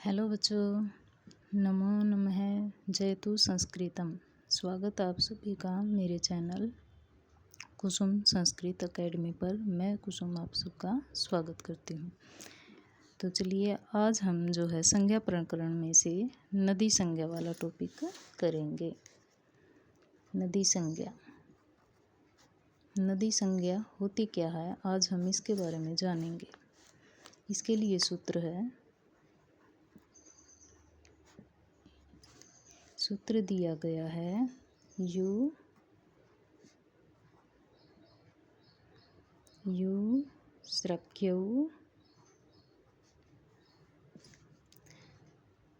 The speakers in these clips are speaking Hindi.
हेलो बच्चों, नमो नमः। जयतु संस्कृतम। स्वागत आप सभी का मेरे चैनल कुसुम संस्कृत एकेडमी पर। मैं कुसुम आप सबका स्वागत करती हूँ। तो चलिए आज हम जो है संज्ञा प्रकरण में से नदी संज्ञा वाला टॉपिक करेंगे। नदी संज्ञा। नदी संज्ञा होती क्या है, आज हम इसके बारे में जानेंगे। इसके लिए सूत्र है, सूत्र दिया गया है यू स्रक्यौ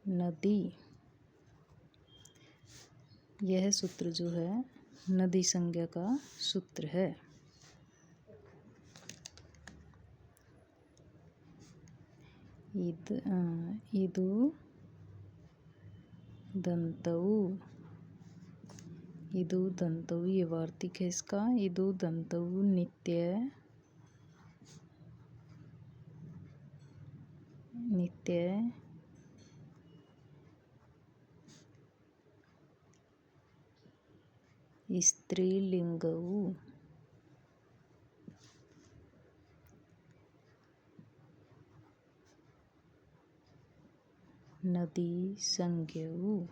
नदी। यह सूत्र जो है नदी संज्ञा का सूत्र है। इदु दंतौ ये वार्तिक है इसका। इदु दंतौ नित्य स्त्रीलिंगौ। नदी संज्ञौ।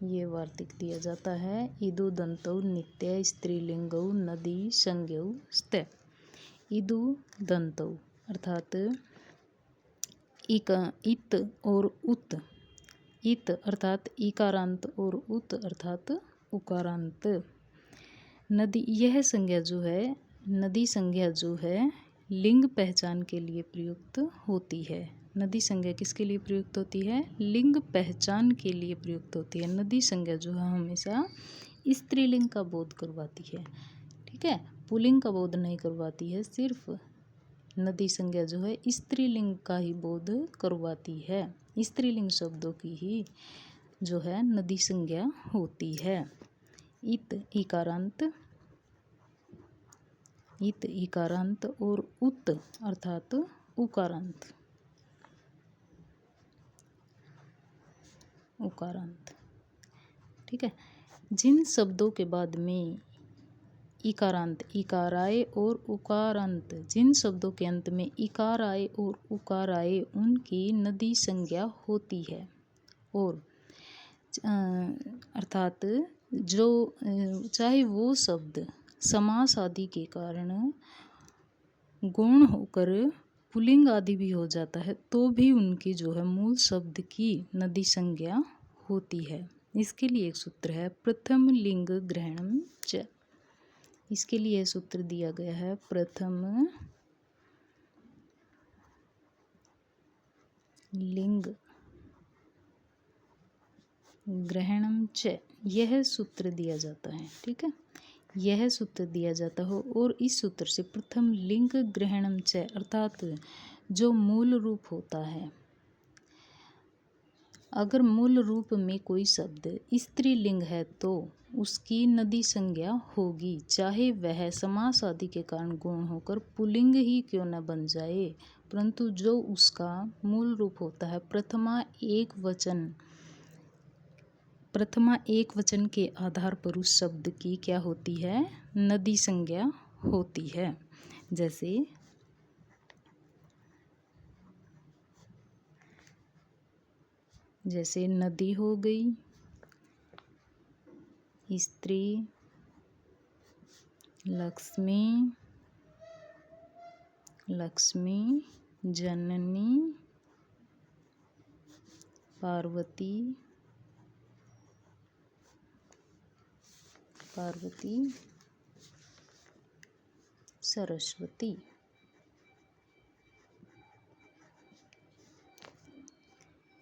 ये वार्तिक दिया जाता है। इदु दंतौ नित्य स्त्रीलिंगौ नदी संज्ञौ स्ते। इदु दंतौ अर्थात इत और उत। इत अर्थात इकारांत और उत अर्थात उकारांत। नदी यह संज्ञा जो है, नदी संज्ञा जो है लिंग पहचान के लिए प्रयुक्त होती है। नदी संज्ञा किसके लिए प्रयुक्त होती है? लिंग पहचान के लिए प्रयुक्त होती है। नदी संज्ञा जो है हमेशा स्त्रीलिंग का बोध करवाती है, ठीक है, पुल्लिंग का बोध नहीं करवाती है। सिर्फ नदी संज्ञा जो है स्त्रीलिंग का ही बोध करवाती है। स्त्रीलिंग शब्दों की ही जो है नदी संज्ञा होती है। इत इकारांत और उत अर्थात उकारांत। ठीक है। जिन शब्दों के बाद में इकारांत, इकार आए और उकारांत, जिन शब्दों के अंत में इकार आए और उकार आए उनकी नदी संज्ञा होती है। और अर्थात जो चाहे वो शब्द समास आदि के कारण गौण होकर पुल्लिंग आदि भी हो जाता है, तो भी उनकी जो है मूल शब्द की नदी संज्ञा होती है। इसके लिए एक सूत्र है प्रथम लिंग ग्रहणम च। इसके लिए सूत्र दिया गया है प्रथम लिंग ग्रहणम च। यह सूत्र दिया जाता है, ठीक है, यह सूत्र दिया जाता हो। और इस सूत्र से प्रथम लिंग ग्रहणम च अर्थात जो मूल रूप होता है, अगर मूल रूप में कोई शब्द स्त्रीलिंग है तो उसकी नदी संज्ञा होगी, चाहे वह समास आदि के कारण गौण होकर पुल्लिंग ही क्यों न बन जाए, परंतु जो उसका मूल रूप होता है प्रथमा एक वचन के आधार पर उस शब्द की क्या होती है? नदी संज्ञा होती है। जैसे नदी हो गई, स्त्री, लक्ष्मी, जननी, पार्वती, सरस्वती।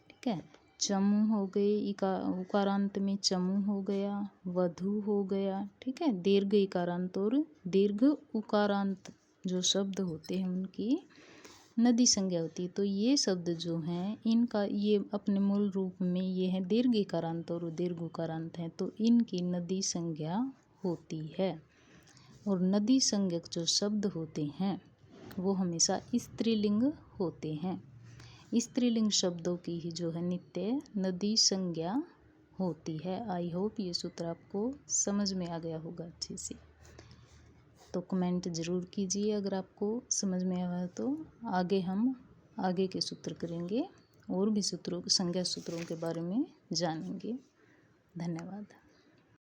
ठीक है। चमू हो गए, उकारांत में चमू हो गया, वधु हो गया, ठीक है। दीर्घ इकारांत और दीर्घ उकारांत जो शब्द होते हैं उनकी नदी संज्ञा होती है। तो ये शब्द जो हैं इनका ये अपने मूल रूप में ये है दीर्घ इकारांत और दीर्घ उकारांत हैं, तो इनकी नदी संज्ञा होती है। और नदी संज्ञक जो शब्द होते हैं वो हमेशा स्त्रीलिंग होते हैं। स्त्रीलिंग शब्दों की ही जो है नित्य नदी संज्ञा होती है। आई होप ये सूत्र आपको समझ में आ गया होगा अच्छे से। तो कमेंट ज़रूर कीजिए अगर आपको समझ में आया तो। हम आगे के सूत्र करेंगे और भी सूत्रों संज्ञा सूत्रों के बारे में जानेंगे। धन्यवाद।